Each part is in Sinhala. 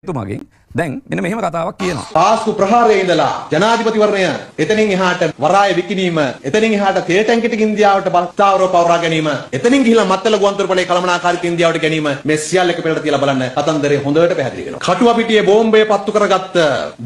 තුමාගෙන් දැන් මෙන්න මෙහෙම කතාවක් කියනවා. පාස්කු ප්‍රහාරයේ ඉඳලා ජනාධිපතිවරණය එතනින් එහාට වරාය විකිණීම එතනින් එහාට තේ ටැංකියක ඉන්දියාවට බස්තාවරව පවරා ගැනීම එතනින් ගිහිලා මත්තල ගුවන්තොටුපළේ කළමනාකාරීත්වය ඉන්දියාවට ගැනීම මේ සියල්ල එක පෙරට තියලා බලන්න කතන්දරේ හොඳට පැහැදිලි වෙනවා. කටුව පිටියේ බෝම්බය පත්තු කරගත්ත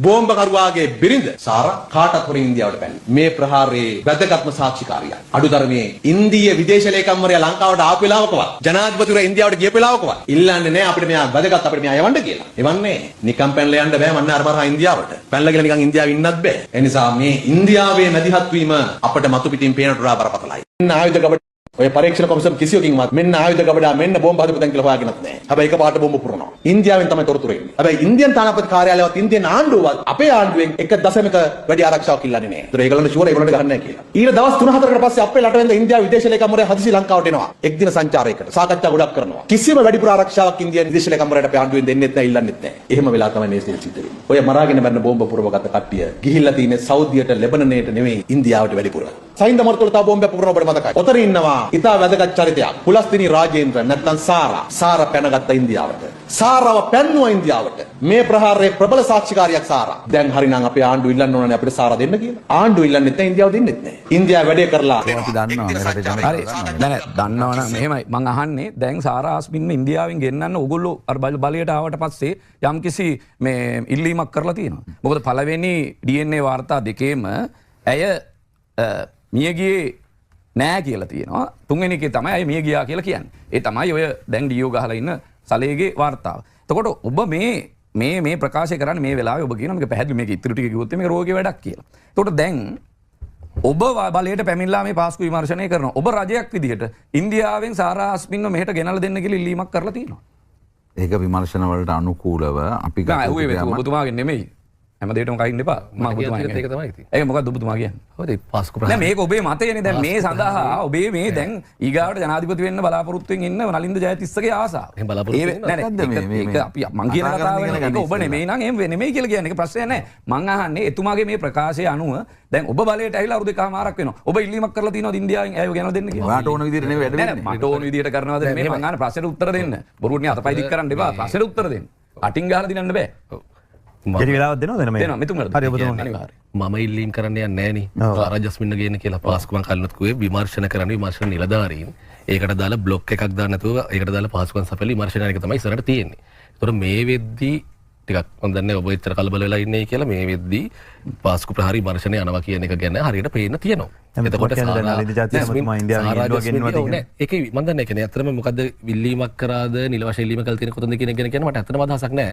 බෝම්බකරුවාගේ බිරිඳ සාරා කාටත් හොරින් ඉන්දියාවට පැන්නේ. මේ ප්‍රහාරයේ වැදගත්ම සාක්ෂිකාරියක්. අඩුතරමේ ඉන්දීය විදේශ ලේකම්වරයා ලංකාවට ආපු වෙලාවකවත් ජනාධිපතිවරයා ඉන්දියාවට ගිය වෙලාවකවත් ඉල්ලන්නේ නැහැ අපිට මෙයා වැදගත් අපිට මෙයා යවන්න කියලා. එවන්නේ නිකම් පැනලා යන්න බෑ මන්න අර බරහා ඉන්දියාවට. පැනලා ගිහලා නිකන් ඉන්දියාවේ ඉන්නත් බෑ. ඒ නිසා මේ ඉන්දියාවේ මැදිහත් වීම අපිට මතු පිටින් පේනට වඩා බරපතලයි. ආයුධ ගබඩ ඔය පරීක්ෂණ කොමිසම් කිසියකින්වත් මෙන්න ආයුධ ගබඩා මෙන්න බෝම්බ හදපු තැන් කියලා හොයාගෙනත් නැහැ. හැබැයි එකපාරට බෝම්බ පුරනවා. ඉන්දියාවෙන් තමයි තොරතුරු එන්නේ. හැබැයි ඉන්දියන් තානාපති කාර්යාලයවත් ඉන්දියන් ආණ්ඩුවවත් අපේ ආණ්ඩුවෙන් 1.ක වැඩි ආරක්ෂාවක් ඉල්ලන්නේ නැහැ. ඒතර ඒගොල්ලෝ ෂුවර් ඒගොල්ලන්ට ගහන්නේ නැහැ කියලා. ඊට දවස් 3-4කට පස්සේ අපේ රටවෙන්ද ඉන්දියාව විදේශ ලේකම්වරයා හදිසි ලංකාවට එනවා. එක් දින සංචාරයකට සාකච්ඡා ගොඩක් කරනවා. කිසිම වැඩිපුර ආරක්ෂාවක් ඉන්දියන් විදේශ ලේකම්වරයාට අපේ ආණ්ඩුවෙන් දෙන්නෙත් නැහැ ඉල්ලන්නෙත් නැහැ. එහෙම වෙලා තමයි මේ සිද්ධ වෙන්නේ. ඔය මරාගෙන මරන බෝම්බ පුරවගත්ත කට්ටිය ගිහිල්ලා තියෙන්නේ සෞදියට ලෙබනනයට නෙවෙයි ඉන්දියාවට වැඩිපුර. සයින්ද මර්තුල තා බෝම්බ පුරවන ඔබට මතකයි. ඔතන ඉන්නවා ඉතා වැදගත් චරිතයක්. පුලස්තිනි රාජේන්ද්‍ර නැත්නම් සාරා පැනගත්ත ඉන්දියාවට. සාරාව පැන්නුවා ඉන්දියාවට. මේ ප්‍රහාරයේ ප්‍රබල සාක්ෂිකාරියක් සාරා. දැන් හරිනම් අපේ ආණ්ඩුව ඉල්ලන්න ඕනනේ අපිට සාරා දෙන්න කියලා. ආණ්ඩුව ඉල්ලන්නේ නැත්නම් ඉන්දියාව දෙන්නෙත් නැහැ. ඉන්දියාව වැඩේ කරලා අපි දන්නවා මේ රටේ ජනතාව. හරි. නෑ දන්නවනම් මෙහෙමයි. මං අහන්නේ දැන් සාරා ආස්මින්න ඉන්දියාවෙන් ගෙන්නන්න ඕගොල්ලෝ අර බලයට ආවට පස්සේ යම්කිසි මේ ඉල්ලීමක් කරලා තියෙනවා. මොකද පළවෙනි DNA වාර්තා දෙකේම ඇය මියගියේ නෑ කියලා තියෙනවා. තුන්වෙනි එකේ තමයි අය මිය ගියා කියලා කියන්නේ. ඒ තමයි ඔය දැන් ඩීओ ගහලා ඉන්න සලේගේ වාර්තාව. එතකොට ඔබ මේ ප්‍රකාශය කරන්නේ මේ වෙලාවේ ඔබ කියනවා මේක පැහැදිලි මේක ඉතුරු ටික කිව්වොත් මේක රෝගී වැඩක් කියලා. එතකොට දැන් ඔබ බලයට පැමිණලා මේ පාස්කු විමර්ශනය කරනවා. ඔබ රජයක් විදිහට ඉන්දියාවෙන් සාරා ආස්මින්ව මෙහෙට ගෙනල්ලා දෙන්න කියලා ඉල්ලීමක් කරලා තියෙනවා. ඒක විමර්ශන වලට අනුකූලව අපි ඔබතුමාගෙන් නෙමෙයි. හැමදේටම කයින් එපා. මම ඔබතුමාගෙන් ඒක තමයි ඉතින්. ඒක මොකක්ද ඔබතුමා කියන්නේ? හොදේ පාස්කු ප්‍රහාරය. නෑ මේක ඔබේ මතයනේ. දැන් මේ සඳහා ඔබේ මේ දැන් ඊගාවට ජනාධිපති වෙන්න බලාපොරොත්තුෙන් ඉන්න නලින්ද ජයතිස්සගේ ආසාව. එහෙනම් බලාපොරොත්තු නෑ අපි මං කියන කතාවනේ ඒක ඔබ නෙමෙයි නම් එහෙම නෙමෙයි කියලා කියන්නේ. ඒක ප්‍රශ්නයක් නෑ. මං අහන්නේ එතුමාගේ මේ ප්‍රකාශය අනුව දැන් ඔබ බලයට ඇවිල්ලා අවුරුදු දෙකමාරක් වෙනවා. ඔබ ඉල්ලීමක් කරලා තියෙනවද ඉන්දියාවෙන් ඇයව ගෙනව දෙන්න කියලා? ඔයාට ඕන විදිහට නෙවෙයි වැඩ වෙන්නේ. මට ඕන විදිහට කරනවද නෙමෙයි මං අහන්නේ ප්‍රශ්නෙට උත්තර දෙන්න. බොරුවනේ අතපය දික් කරන්න එපා. ප්‍රශ්නෙට උත්තර දෙන්න. අටින් ගහලා දිනන්න බෑ. කෙටි වෙලාවක් දෙනවද එන මේ? දෙනවා මෙතුමට. හරි ඔබතුමා අනිවාර්යයෙන්. මම ඉල්ලීම් කරන්න යන්නේ නෑනේ. සාරා ජස්මින්න ගේන්න කියලා පාස්කු මං කලිනුත් කිව්වේ විමර්ශන කරන්න විමර්ශන නිලධාරීන්. ඒකට දාලා බ්ලොක් එකක් දාන්න නැතුව ඒකට දාලා පාස්කුවන් සපයලා විමර්ශන එක තමයි ඉස්සරහට තියෙන්නේ. ඒතකොට මේ වෙද්දී ටිකක් මම දන්නේ ඔබ එච්චර කලබල වෙලා ඉන්නේ කියලා මේ වෙද්දී පාස්කු ප්‍රහාරී විමර්ශනය යනවා කියන එක ගැන හරියට පේන්න තියෙනවා. එතකොට ඒක මම දන්නේ කියන්නේ අතරම මොකද්ද විල්ලීමක් කරාද නිල වශයෙන් ඉල්ලීම කළ තියෙන කොතනද කියන එක ගැන මට අතරම අදහසක් නෑ.